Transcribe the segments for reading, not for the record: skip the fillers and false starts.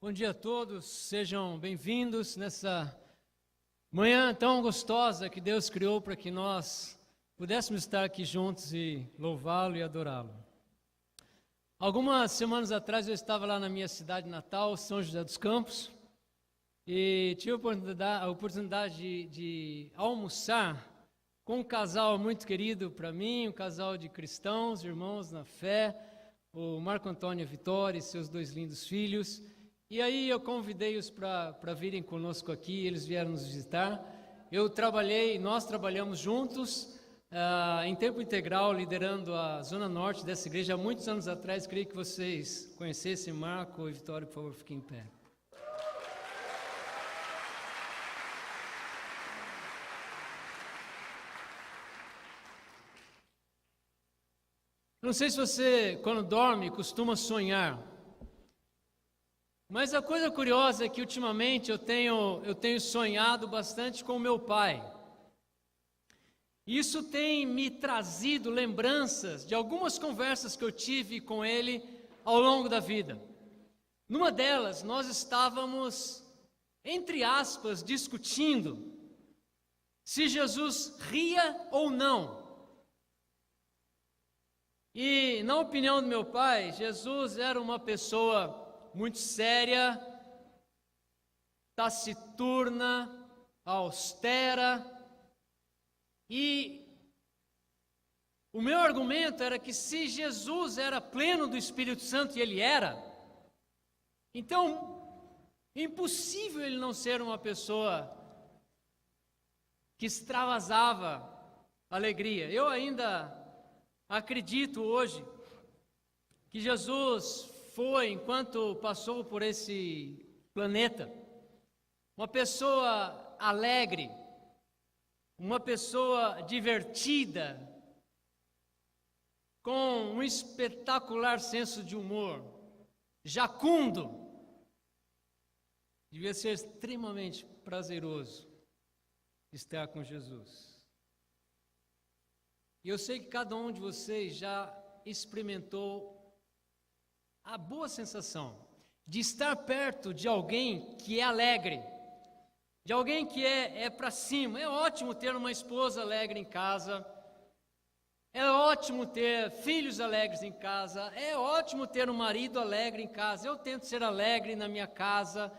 Bom dia a todos, sejam bem-vindos nessa manhã tão gostosa que Deus criou para que nós pudéssemos estar aqui juntos e louvá-lo e adorá-lo. Algumas semanas atrás eu estava lá na minha cidade natal, São José dos Campos, e tive a oportunidade de almoçar com um casal muito querido para mim, um casal de cristãos, irmãos na fé, o Marco Antônio e a Vitória e seus dois lindos filhos. E aí eu convidei-os para virem conosco aqui, eles vieram nos visitar. Nós trabalhamos juntos, em tempo integral, liderando a Zona Norte dessa igreja há muitos anos atrás. Queria que vocês conhecessem Marco e Vitória, por favor, fiquem em pé. Não sei se você, quando dorme, costuma sonhar. Mas a coisa curiosa é que ultimamente eu tenho sonhado bastante com o meu pai. Isso tem me trazido lembranças de algumas conversas que eu tive com ele ao longo da vida. Numa delas, nós estávamos, entre aspas, discutindo se Jesus ria ou não. E, na opinião do meu pai, Jesus era uma pessoa muito séria, taciturna, austera, e o meu argumento era que se Jesus era pleno do Espírito Santo, e ele era, então impossível ele não ser uma pessoa que extravasava alegria. Eu ainda acredito hoje que Jesus foi, enquanto passou por esse planeta, uma pessoa alegre, uma pessoa divertida, com um espetacular senso de humor, jacundo. Devia ser extremamente prazeroso estar com Jesus. E eu sei que cada um de vocês já experimentou a boa sensação de estar perto de alguém que é alegre, de alguém que é para cima. É ótimo ter uma esposa alegre em casa, é ótimo ter filhos alegres em casa, é ótimo ter um marido alegre em casa. Eu tento ser alegre na minha casa,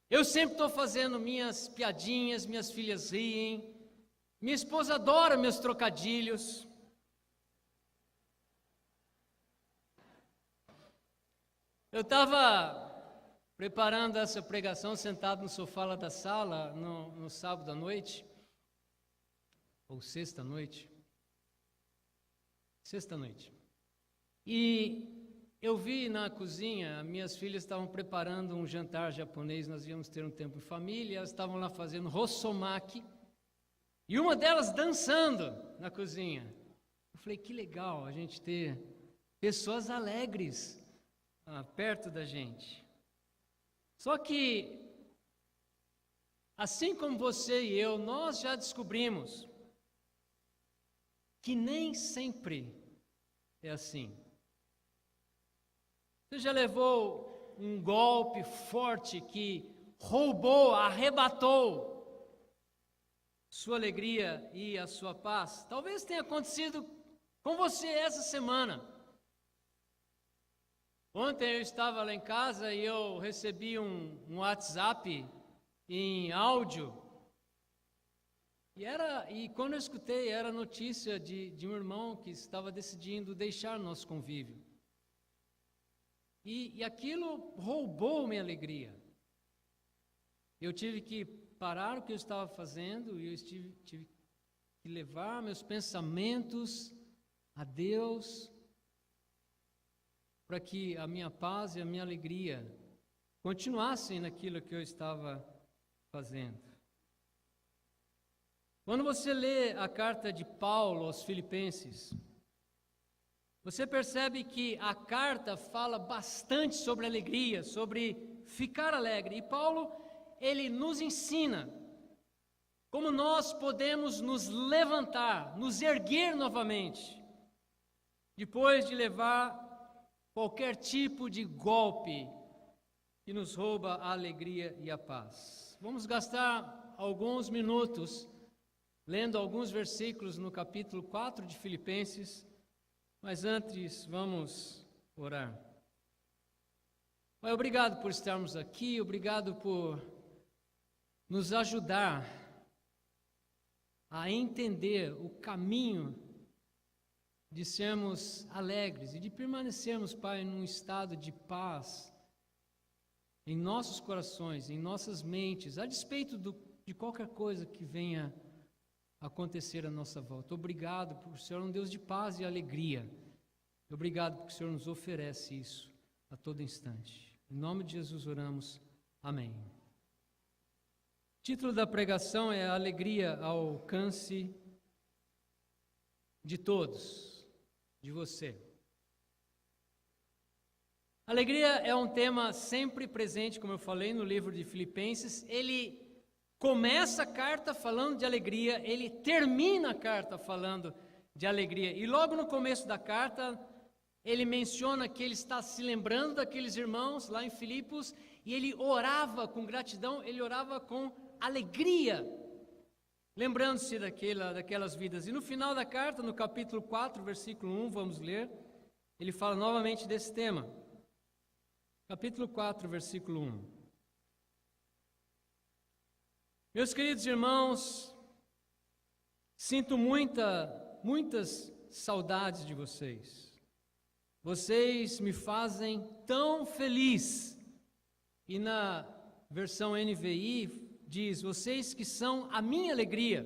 eu sempre estou fazendo minhas piadinhas, minhas filhas riem, minha esposa adora meus trocadilhos. Eu estava preparando essa pregação sentado no sofá lá da sala no sábado à noite, ou sexta noite, e eu vi na cozinha, minhas filhas estavam preparando um jantar japonês, nós íamos ter um tempo em família, elas estavam lá fazendo rossomaki, e uma delas dançando na cozinha. Eu falei, que legal a gente ter pessoas alegres perto da gente. Só que, assim como você e eu, nós já descobrimos que nem sempre é assim. Você já levou um golpe forte que roubou, arrebatou sua alegria e a sua paz? Talvez tenha acontecido com você essa semana. Ontem eu estava lá em casa e eu recebi um WhatsApp em áudio. E quando eu escutei, era notícia de um irmão que estava decidindo deixar nosso convívio. E aquilo roubou minha alegria. Eu tive que parar o que eu estava fazendo e eu tive que levar meus pensamentos a Deus, para que a minha paz e a minha alegria continuassem naquilo que eu estava fazendo. Quando você lê a carta de Paulo aos Filipenses, você percebe que a carta fala bastante sobre alegria, sobre ficar alegre. E Paulo, ele nos ensina como nós podemos nos levantar, nos erguer novamente, depois de levar qualquer tipo de golpe que nos rouba a alegria e a paz. Vamos gastar alguns minutos lendo alguns versículos no capítulo 4 de Filipenses, mas antes vamos orar. Pai, obrigado por estarmos aqui, obrigado por nos ajudar a entender o caminho de sermos alegres e de permanecermos, Pai, num estado de paz em nossos corações, em nossas mentes, a despeito de qualquer coisa que venha acontecer à nossa volta. Obrigado por o Senhor é um Deus de paz e alegria. Obrigado porque o Senhor nos oferece isso a todo instante. Em nome de Jesus oramos. Amém. O título da pregação é Alegria ao alcance de todos, de você. Alegria é um tema sempre presente, como eu falei, no livro de Filipenses. Ele começa a carta falando de alegria, ele termina a carta falando de alegria. E logo no começo da carta, ele menciona que ele está se lembrando daqueles irmãos lá em Filipos, e ele orava com gratidão, ele orava com alegria, lembrando-se daquelas vidas. E no final da carta, no capítulo 4, versículo 1, vamos ler, ele fala novamente desse tema. Capítulo 4, versículo 1. Meus queridos irmãos, sinto muitas saudades de vocês. Vocês me fazem tão feliz. E na versão NVI diz, vocês que são a minha alegria.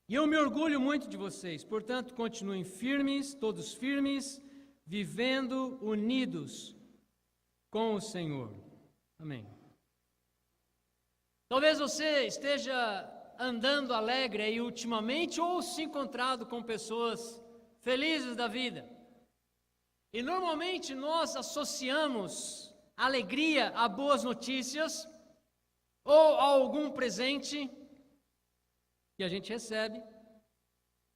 E eu me orgulho muito de vocês. Portanto, continuem firmes, todos firmes, vivendo unidos com o Senhor. Amém. Talvez você esteja andando alegre aí ultimamente ou se encontrado com pessoas felizes da vida. E normalmente nós associamos alegria a boas notícias ou a algum presente que a gente recebe,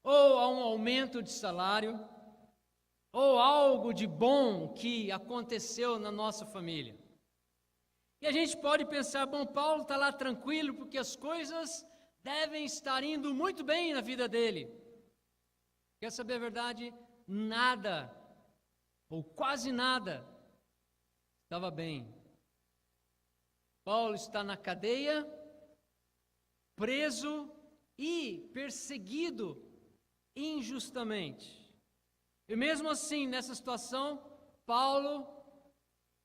ou a um aumento de salário, ou algo de bom que aconteceu na nossa família. E a gente pode pensar, bom, Paulo está lá tranquilo porque as coisas devem estar indo muito bem na vida dele. Quer saber a verdade? Nada, ou quase nada, estava bem. Paulo está na cadeia, preso e perseguido injustamente. E mesmo assim, nessa situação, Paulo,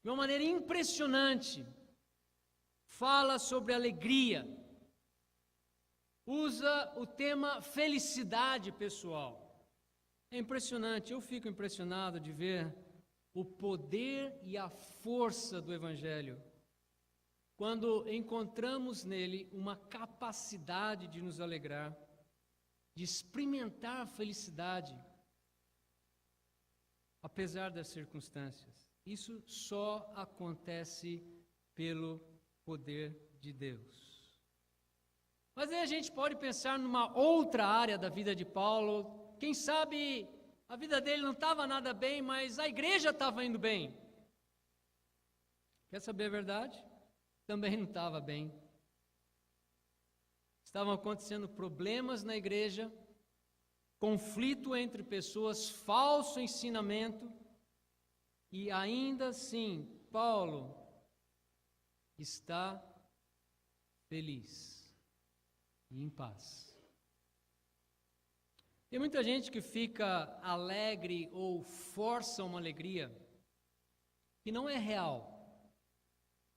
de uma maneira impressionante, fala sobre alegria, usa o tema felicidade pessoal. É impressionante, eu fico impressionado de ver o poder e a força do Evangelho, quando encontramos nele uma capacidade de nos alegrar, de experimentar a felicidade, apesar das circunstâncias. Isso só acontece pelo poder de Deus. Mas aí a gente pode pensar numa outra área da vida de Paulo. Quem sabe a vida dele não estava nada bem, mas a igreja estava indo bem. Quer saber a verdade? Também não estava bem. Estavam acontecendo problemas na igreja, conflito entre pessoas, falso ensinamento, e ainda assim, Paulo está feliz e em paz. Tem muita gente que fica alegre ou força uma alegria que não é real,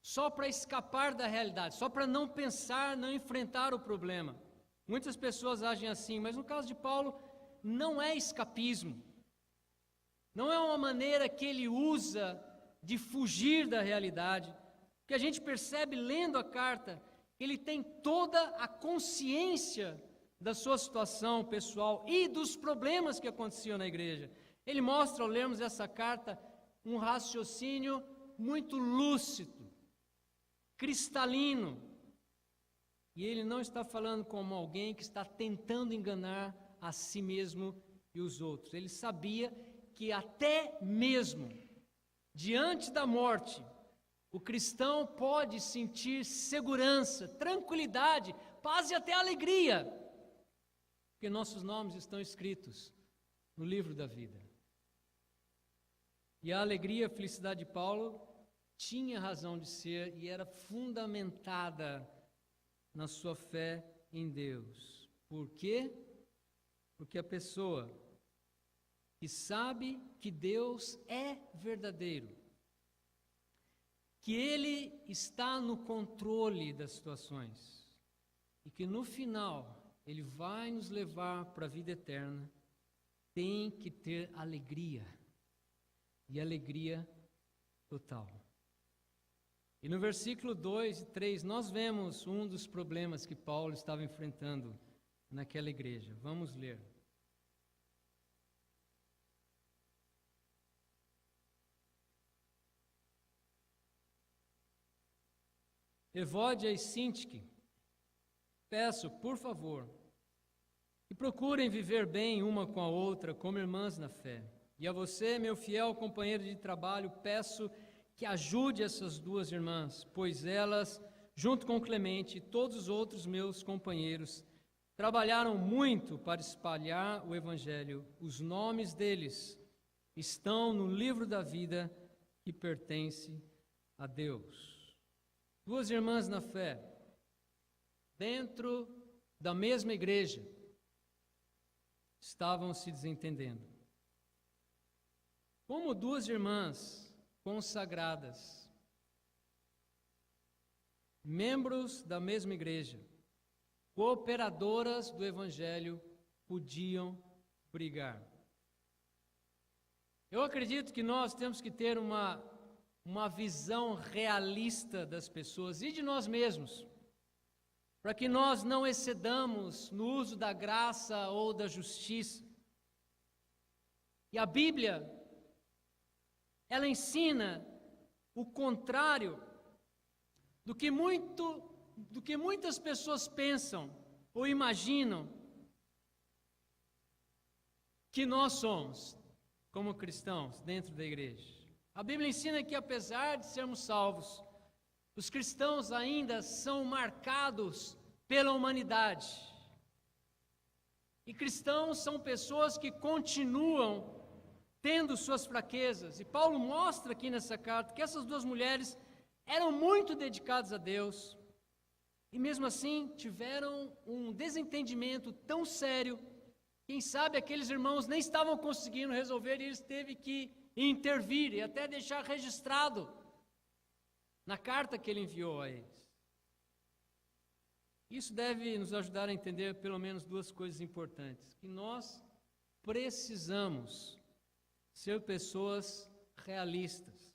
só para escapar da realidade, só para não pensar, não enfrentar o problema. Muitas pessoas agem assim, mas no caso de Paulo, não é escapismo. Não é uma maneira que ele usa de fugir da realidade, porque a gente percebe lendo a carta que ele tem toda a consciência da sua situação pessoal e dos problemas que aconteciam na igreja. Ele mostra, ao lermos essa carta, um raciocínio muito lúcido, cristalino. E ele não está falando como alguém que está tentando enganar a si mesmo e os outros. Ele sabia que até mesmo diante da morte, o cristão pode sentir segurança, tranquilidade, paz e até alegria, porque nossos nomes estão escritos no livro da vida. E a alegria e a felicidade de Paulo tinha razão de ser e era fundamentada na sua fé em Deus. Por quê? Porque a pessoa que sabe que Deus é verdadeiro, que Ele está no controle das situações e que no final Ele vai nos levar para a vida eterna, tem que ter alegria, e alegria total. E no versículo 2 e 3 nós vemos um dos problemas que Paulo estava enfrentando naquela igreja. Vamos ler. Evódia e Sintique, peço, por favor, que procurem viver bem uma com a outra, como irmãs na fé. E a você, meu fiel companheiro de trabalho, peço que ajude essas duas irmãs, pois elas, junto com Clemente e todos os outros meus companheiros, trabalharam muito para espalhar o Evangelho. Os nomes deles estão no livro da vida que pertence a Deus. Duas irmãs na fé, dentro da mesma igreja, estavam se desentendendo. Como duas irmãs consagradas, membros da mesma igreja, cooperadoras do Evangelho, podiam brigar. Eu acredito que nós temos que ter uma visão realista das pessoas e de nós mesmos, para que nós não excedamos no uso da graça ou da justiça. E a Bíblia, ela ensina o contrário do que muitas pessoas pensam ou imaginam que nós somos como cristãos dentro da igreja. A Bíblia ensina que, apesar de sermos salvos, os cristãos ainda são marcados pela humanidade. E cristãos são pessoas que continuam tendo suas fraquezas. E Paulo mostra aqui nessa carta que essas duas mulheres eram muito dedicadas a Deus. E mesmo assim tiveram um desentendimento tão sério. Quem sabe aqueles irmãos nem estavam conseguindo resolver e eles teve que intervir e até deixar registrado na carta que ele enviou a eles. Isso deve nos ajudar a entender pelo menos duas coisas importantes: que nós precisamos ser pessoas realistas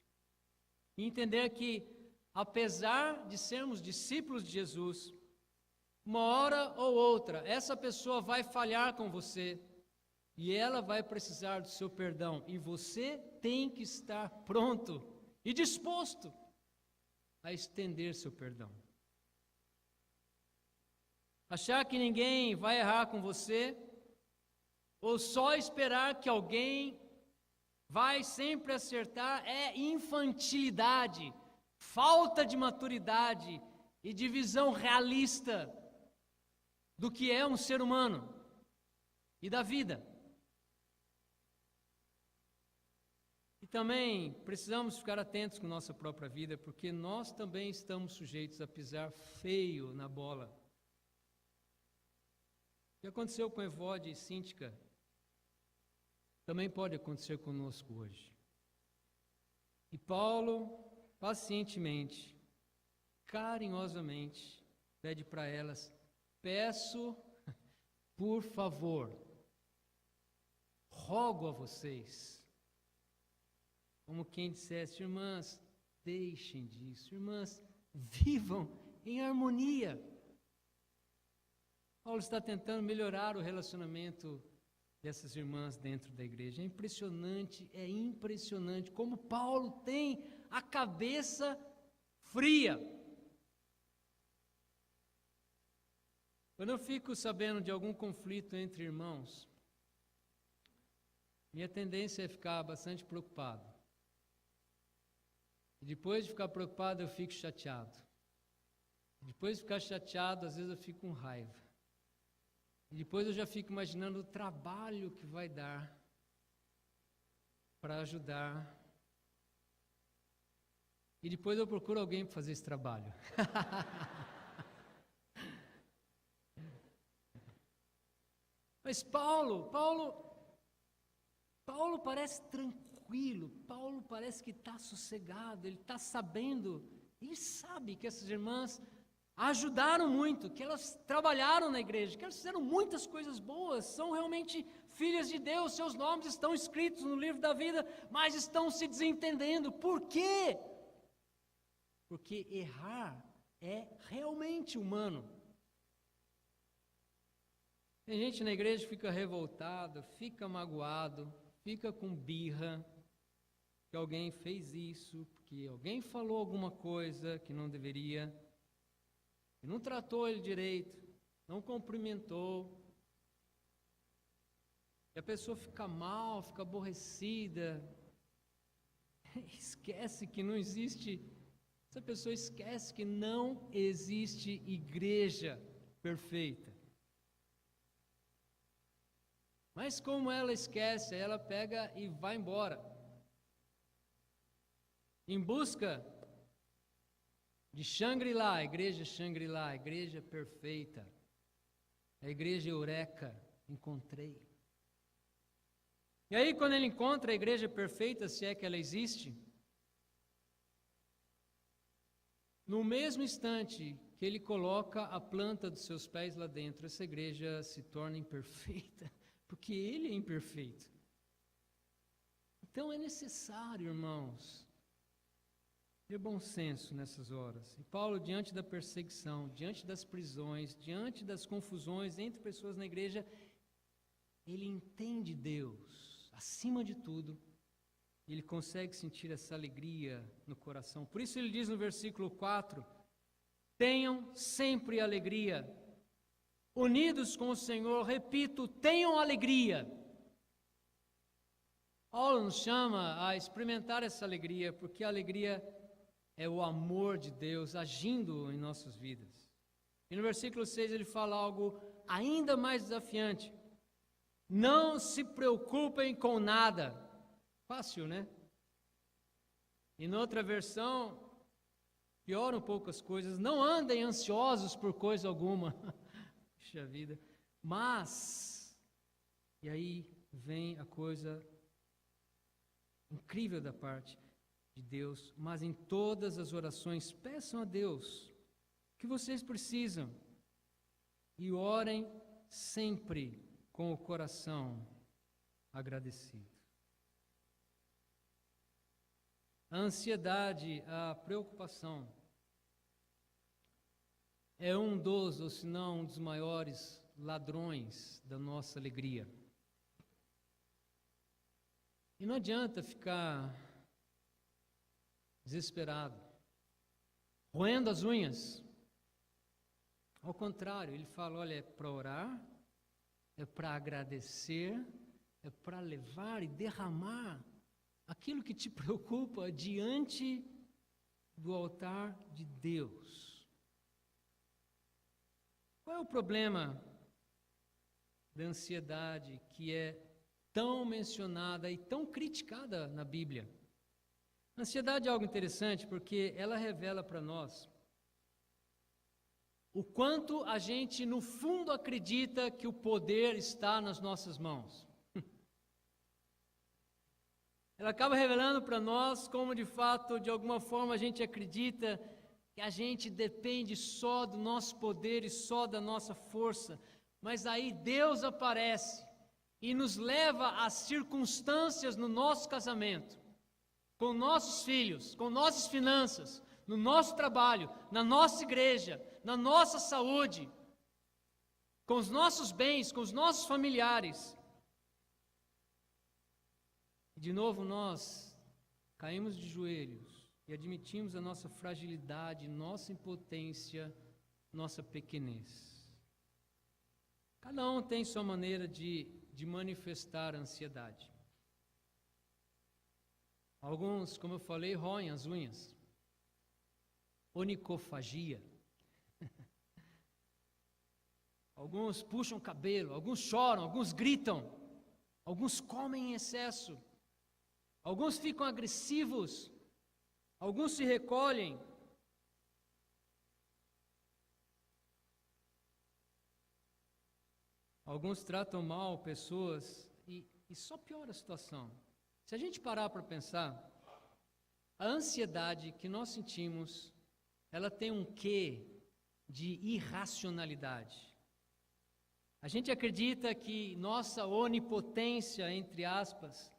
e entender que, apesar de sermos discípulos de Jesus, uma hora ou outra essa pessoa vai falhar com você e ela vai precisar do seu perdão, e você tem que estar pronto e disposto a estender seu perdão. Achar que ninguém vai errar com você, ou só esperar que alguém vai sempre acertar, é infantilidade, falta de maturidade e de visão realista do que é um ser humano e da vida. E também precisamos ficar atentos com nossa própria vida, porque nós também estamos sujeitos a pisar feio na bola. O que aconteceu com Evódia e Sintique também pode acontecer conosco hoje. E Paulo, pacientemente, carinhosamente, pede para elas: peço, por favor, rogo a vocês, como quem dissesse: irmãs, deixem disso, irmãs, vivam em harmonia. Paulo está tentando melhorar o relacionamento dessas irmãs dentro da igreja. É impressionante como Paulo tem a cabeça fria. Quando eu fico sabendo de algum conflito entre irmãos, minha tendência é ficar bastante preocupado. E depois de ficar preocupado, eu fico chateado. Depois de ficar chateado, às vezes eu fico com raiva. E depois eu já fico imaginando o trabalho que vai dar para ajudar. E depois eu procuro alguém para fazer esse trabalho. Mas Paulo parece tranquilo, Paulo parece que está sossegado, ele está sabendo, ele sabe que essas irmãs ajudaram muito, que elas trabalharam na igreja, que elas fizeram muitas coisas boas, são realmente filhas de Deus, seus nomes estão escritos no livro da vida, mas estão se desentendendo. Por quê? Porque errar é realmente humano. Tem gente na igreja que fica revoltado, fica magoado, fica com birra, que alguém fez isso, que alguém falou alguma coisa que não deveria, que não tratou ele direito, não cumprimentou. E a pessoa fica mal, fica aborrecida, esquece que não existe, essa pessoa esquece que não existe igreja perfeita. Mas como ela esquece, ela pega e vai embora, em busca de Shangri-La, a igreja perfeita, a igreja eureka, encontrei. E aí quando ele encontra a igreja perfeita, se é que ela existe, no mesmo instante que ele coloca a planta dos seus pés lá dentro, essa igreja se torna imperfeita, porque ele é imperfeito. Então é necessário, irmãos, ter bom senso nessas horas. E Paulo, diante da perseguição, diante das prisões, diante das confusões entre pessoas na igreja, ele entende Deus, acima de tudo, ele consegue sentir essa alegria no coração. Por isso ele diz no versículo 4, tenham sempre alegria, unidos com o Senhor, repito, tenham alegria. Paulo nos chama a experimentar essa alegria, porque a alegria é o amor de Deus agindo em nossas vidas. E no versículo 6 ele fala algo ainda mais desafiante. Não se preocupem com nada. Fácil, né? E na outra versão, piora um pouco as coisas. Não andem ansiosos por coisa alguma. Puxa vida. Mas, e aí vem a coisa incrível da parte de Deus, mas em todas as orações peçam a Deus o que vocês precisam e orem sempre com o coração agradecido. A ansiedade, a preocupação é um dos, ou se não um dos maiores ladrões da nossa alegria. E não adianta ficar desesperado, roendo as unhas. Ao contrário, ele fala, olha, é para orar, é para agradecer, é para levar e derramar aquilo que te preocupa diante do altar de Deus. Qual é o problema da ansiedade que é tão mencionada e tão criticada na Bíblia? A ansiedade é algo interessante porque ela revela para nós o quanto a gente no fundo acredita que o poder está nas nossas mãos. Ela acaba revelando para nós como de fato, de alguma forma a gente acredita que a gente depende só do nosso poder e só da nossa força, mas aí Deus aparece e nos leva às circunstâncias no nosso casamento, com nossos filhos, com nossas finanças, no nosso trabalho, na nossa igreja, na nossa saúde, com os nossos bens, com os nossos familiares. E de novo nós caímos de joelhos e admitimos a nossa fragilidade, nossa impotência, nossa pequenez. Cada um tem sua maneira de manifestar a ansiedade. Alguns, como eu falei, roem as unhas. onicofagia. Alguns puxam o cabelo, alguns choram, alguns gritam, alguns comem em excesso, alguns ficam agressivos, alguns se recolhem. Alguns tratam mal pessoas e só piora a situação. Se a gente parar para pensar, a ansiedade que nós sentimos, ela tem um quê de irracionalidade. A gente acredita que nossa onipotência, entre aspas,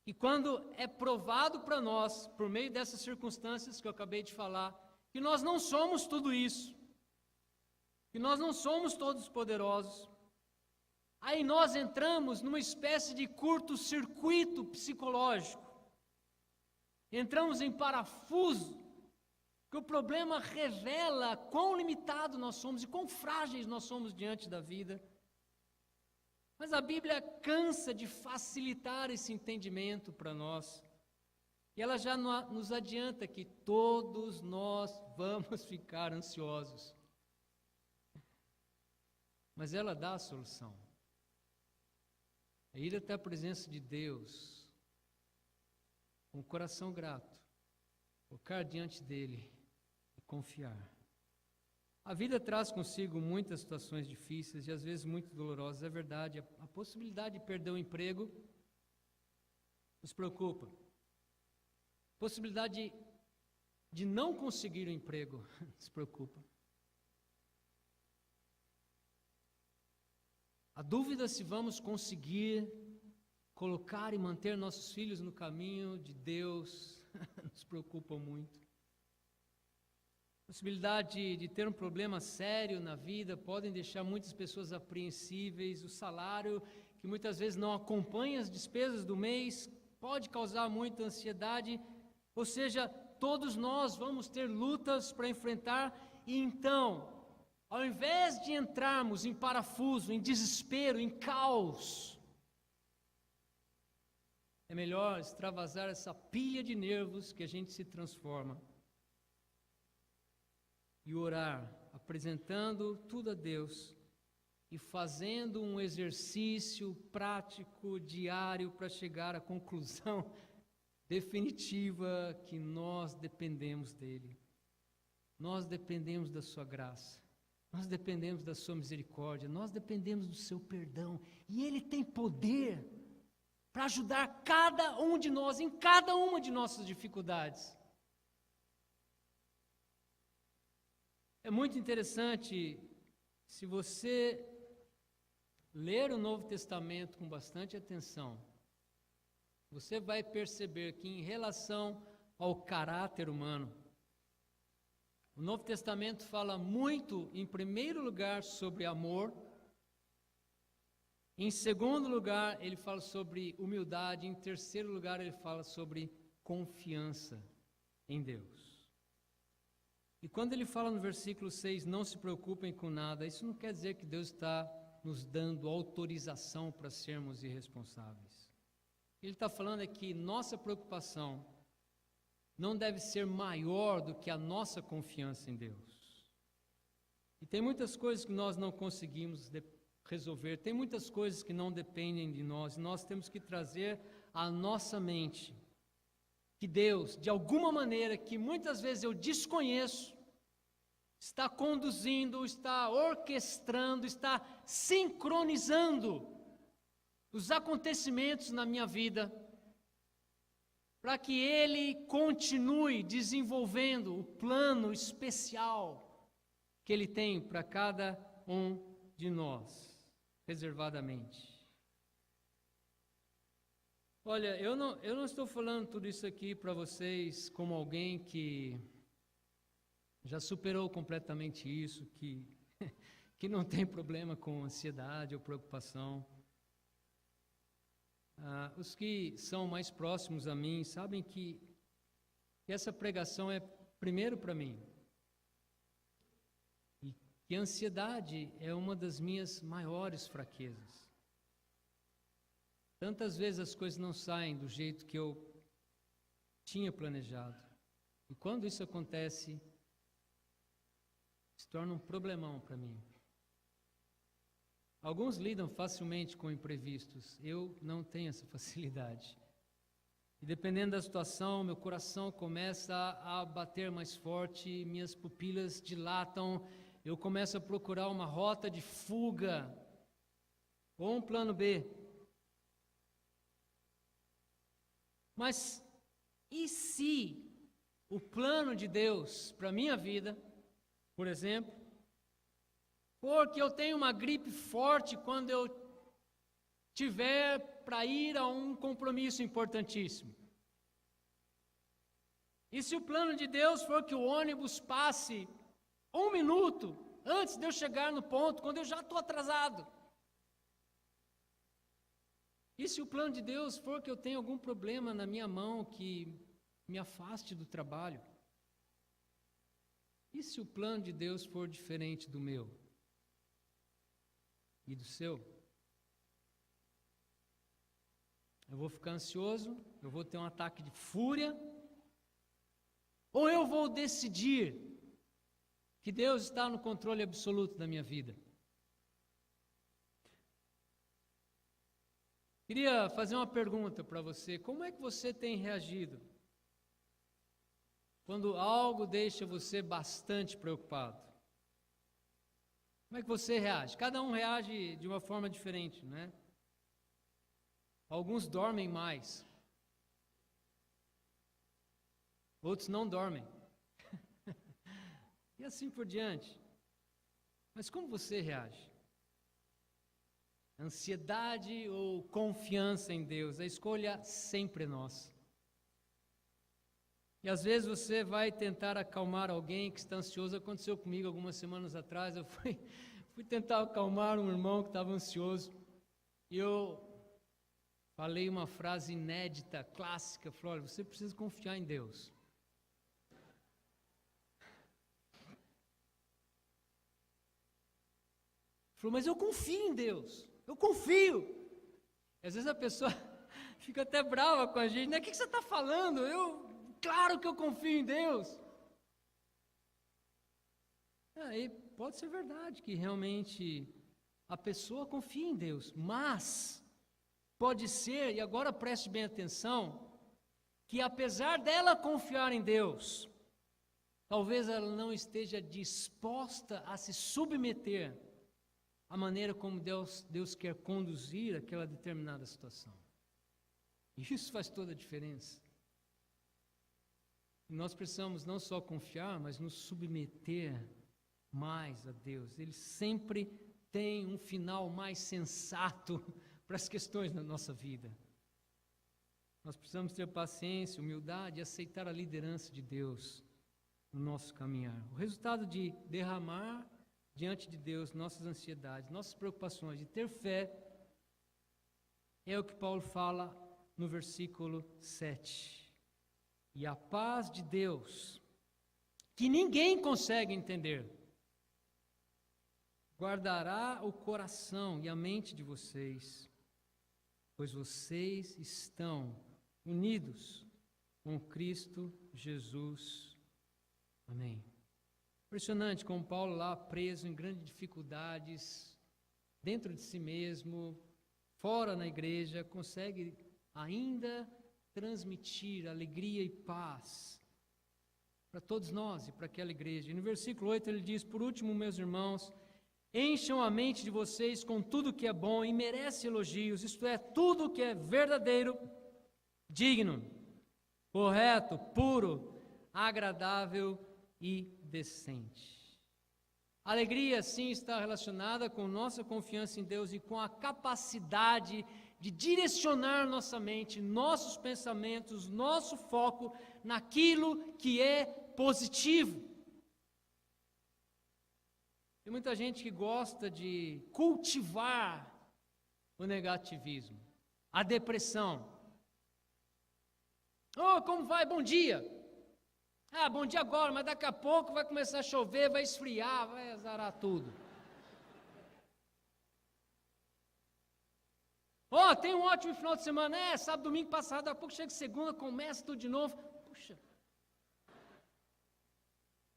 e quando é provado para nós, por meio dessas circunstâncias que eu acabei de falar, que nós não somos tudo isso, que nós não somos todos poderosos, aí nós entramos numa espécie de curto-circuito psicológico. Entramos em parafuso, que o problema revela quão limitado nós somos e quão frágeis nós somos diante da vida. Mas a Bíblia cansa de facilitar esse entendimento para nós. E ela já nos adianta que todos nós vamos ficar ansiosos. Mas ela dá a solução. É ir até a presença de Deus, com o coração grato, colocar diante dEle e confiar. A vida traz consigo muitas situações difíceis e às vezes muito dolorosas, é verdade. A possibilidade de perder o emprego nos preocupa. A possibilidade de não conseguir o emprego nos preocupa. A dúvida se vamos conseguir colocar e manter nossos filhos no caminho de Deus nos preocupa muito. A possibilidade de ter um problema sério na vida podem deixar muitas pessoas apreensíveis. O salário, que muitas vezes não acompanha as despesas do mês, pode causar muita ansiedade. Ou seja, todos nós vamos ter lutas para enfrentar e então, ao invés de entrarmos em parafuso, em desespero, em caos, é melhor extravasar essa pilha de nervos que a gente se transforma e orar, apresentando tudo a Deus e fazendo um exercício prático, diário, para chegar à conclusão definitiva que nós dependemos dEle. Nós dependemos da Sua graça. Nós dependemos da Sua misericórdia, nós dependemos do Seu perdão, e Ele tem poder para ajudar cada um de nós, em cada uma de nossas dificuldades. É muito interessante, se você ler o Novo Testamento com bastante atenção, você vai perceber que em relação ao caráter humano, o Novo Testamento fala muito, em primeiro lugar, sobre amor. Em segundo lugar, ele fala sobre humildade. Em terceiro lugar, ele fala sobre confiança em Deus. E quando ele fala no versículo 6, não se preocupem com nada, isso não quer dizer que Deus está nos dando autorização para sermos irresponsáveis. Ele está falando é que nossa preocupação não deve ser maior do que a nossa confiança em Deus. E tem muitas coisas que nós não conseguimos resolver, tem muitas coisas que não dependem de nós, e nós temos que trazer à nossa mente que Deus, de alguma maneira que muitas vezes eu desconheço, está conduzindo, está orquestrando, está sincronizando os acontecimentos na minha vida, para que Ele continue desenvolvendo o plano especial que Ele tem para cada um de nós, reservadamente. Olha, eu não estou falando tudo isso aqui para vocês como alguém que já superou completamente isso, que não tem problema com ansiedade ou preocupação. Os que são mais próximos a mim sabem que essa pregação é primeiro para mim. E que a ansiedade é uma das minhas maiores fraquezas. Tantas vezes as coisas não saem do jeito que eu tinha planejado. E quando isso acontece, se torna um problemão para mim. Alguns lidam facilmente com imprevistos. Eu não tenho essa facilidade. E dependendo da situação, meu coração começa a bater mais forte, minhas pupilas dilatam, eu começo a procurar uma rota de fuga ou um plano B. Mas e se o plano de Deus para a minha vida, por exemplo, for que eu tenho uma gripe forte quando eu tiver para ir a um compromisso importantíssimo? E se o plano de Deus for que o ônibus passe 1 minuto antes de eu chegar no ponto, quando eu já estou atrasado? E se o plano de Deus for que eu tenha algum problema na minha mão que me afaste do trabalho? E se o plano de Deus for diferente do meu e do seu? Eu vou ficar ansioso, eu vou ter um ataque de fúria, ou eu vou decidir que Deus está no controle absoluto da minha vida? Queria fazer uma pergunta para você. Como é que você tem reagido quando algo deixa você bastante preocupado? Como é que você reage? Cada um reage de uma forma diferente, não é? Alguns dormem mais. Outros não dormem. E assim por diante. Mas como você reage? Ansiedade ou confiança em Deus? A escolha sempre é nossa. E às vezes você vai tentar acalmar alguém que está ansioso. Aconteceu comigo algumas semanas atrás. Eu fui tentar acalmar um irmão que estava ansioso. E eu falei uma frase inédita, clássica. Falei: olha, você precisa confiar em Deus. Falou: mas eu confio em Deus. Eu confio. Às vezes a pessoa fica até brava com a gente, né? O que você está falando? Claro que eu confio em Deus. E pode ser verdade que realmente a pessoa confia em Deus, mas pode ser, e agora preste bem atenção, que apesar dela confiar em Deus, talvez ela não esteja disposta a se submeter à maneira como Deus quer conduzir aquela determinada situação. E isso faz toda a diferença. E nós precisamos não só confiar, mas nos submeter mais a Deus. Ele sempre tem um final mais sensato para as questões da nossa vida. Nós precisamos ter paciência, humildade e aceitar a liderança de Deus no nosso caminhar. O resultado de derramar diante de Deus nossas ansiedades, nossas preocupações, de ter fé, é o que Paulo fala no versículo 7. E a paz de Deus, que ninguém consegue entender, guardará o coração e a mente de vocês, pois vocês estão unidos com Cristo Jesus. Amém. Impressionante como Paulo, lá preso em grandes dificuldades, dentro de si mesmo, fora na igreja, consegue ainda transmitir alegria e paz para todos nós e para aquela igreja. E no versículo 8 ele diz: por último, meus irmãos, encham a mente de vocês com tudo que é bom e merece elogios, isto é, tudo que é verdadeiro, digno, correto, puro, agradável e decente. A alegria, sim, está relacionada com nossa confiança em Deus e com a capacidade de direcionar nossa mente, nossos pensamentos, nosso foco naquilo que é positivo. Tem muita gente que gosta de cultivar o negativismo, a depressão. Oh, como vai? Bom dia. Bom dia agora, mas daqui a pouco vai começar a chover, vai esfriar, vai azarar tudo. Tem um ótimo final de semana. Sábado, domingo passado, daqui a pouco chega segunda, começa tudo de novo. Puxa.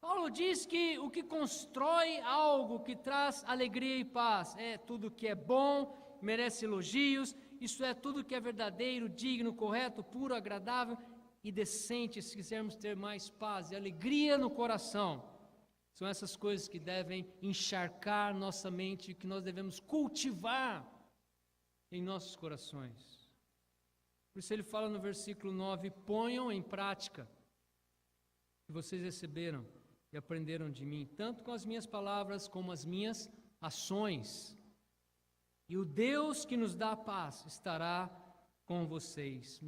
Paulo diz que o que constrói algo que traz alegria e paz é tudo que é bom, merece elogios, isso é tudo que é verdadeiro, digno, correto, puro, agradável e decente, se quisermos ter mais paz e alegria no coração. São essas coisas que devem encharcar nossa mente, que nós devemos cultivar em nossos corações. Por isso ele fala no versículo 9, ponham em prática o que vocês receberam e aprenderam de mim, tanto com as minhas palavras como as minhas ações. E o Deus que nos dá a paz estará com vocês,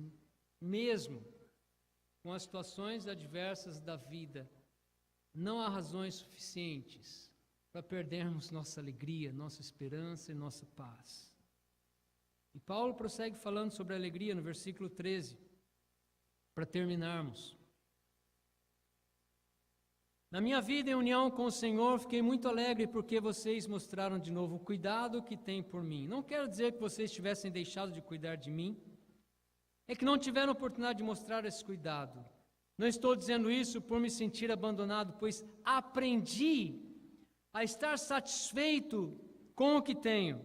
mesmo com as situações adversas da vida. Não há razões suficientes para perdermos nossa alegria, nossa esperança e nossa paz. E Paulo prossegue falando sobre a alegria no versículo 13, para terminarmos. Na minha vida em união com o Senhor, fiquei muito alegre porque vocês mostraram de novo o cuidado que têm por mim. Não quero dizer que vocês tivessem deixado de cuidar de mim, é que não tiveram oportunidade de mostrar esse cuidado. Não estou dizendo isso por me sentir abandonado, pois aprendi a estar satisfeito com o que tenho.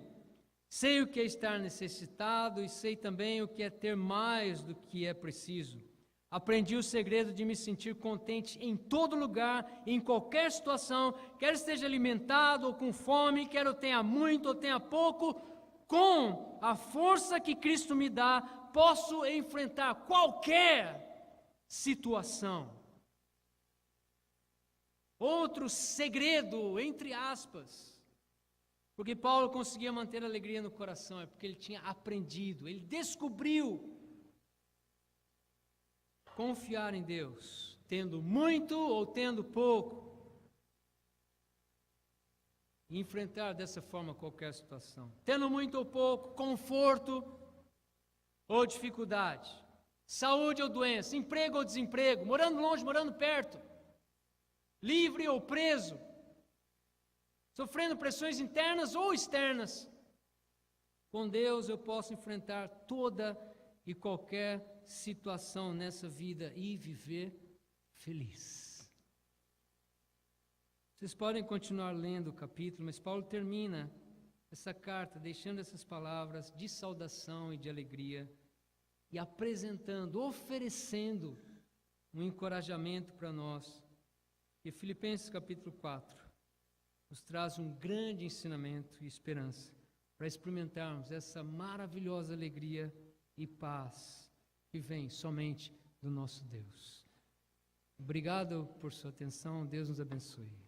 Sei o que é estar necessitado e sei também o que é ter mais do que é preciso. Aprendi o segredo de me sentir contente em todo lugar, em qualquer situação, quer esteja alimentado ou com fome, quer eu tenha muito ou tenha pouco, com a força que Cristo me dá, posso enfrentar qualquer situação. Outro segredo, entre aspas, porque Paulo conseguia manter a alegria no coração, é porque ele tinha aprendido, ele descobriu confiar em Deus, tendo muito ou tendo pouco, e enfrentar dessa forma qualquer situação. Tendo muito ou pouco, conforto ou dificuldade, saúde ou doença, emprego ou desemprego, morando longe, morando perto, livre ou preso, sofrendo pressões internas ou externas. Com Deus eu posso enfrentar toda e qualquer situação nessa vida e viver feliz. Vocês podem continuar lendo o capítulo, mas Paulo termina essa carta deixando essas palavras de saudação e de alegria e apresentando, oferecendo um encorajamento para nós. E Filipenses capítulo 4 nos traz um grande ensinamento e esperança para experimentarmos essa maravilhosa alegria e paz que vem somente do nosso Deus. Obrigado por sua atenção, Deus nos abençoe.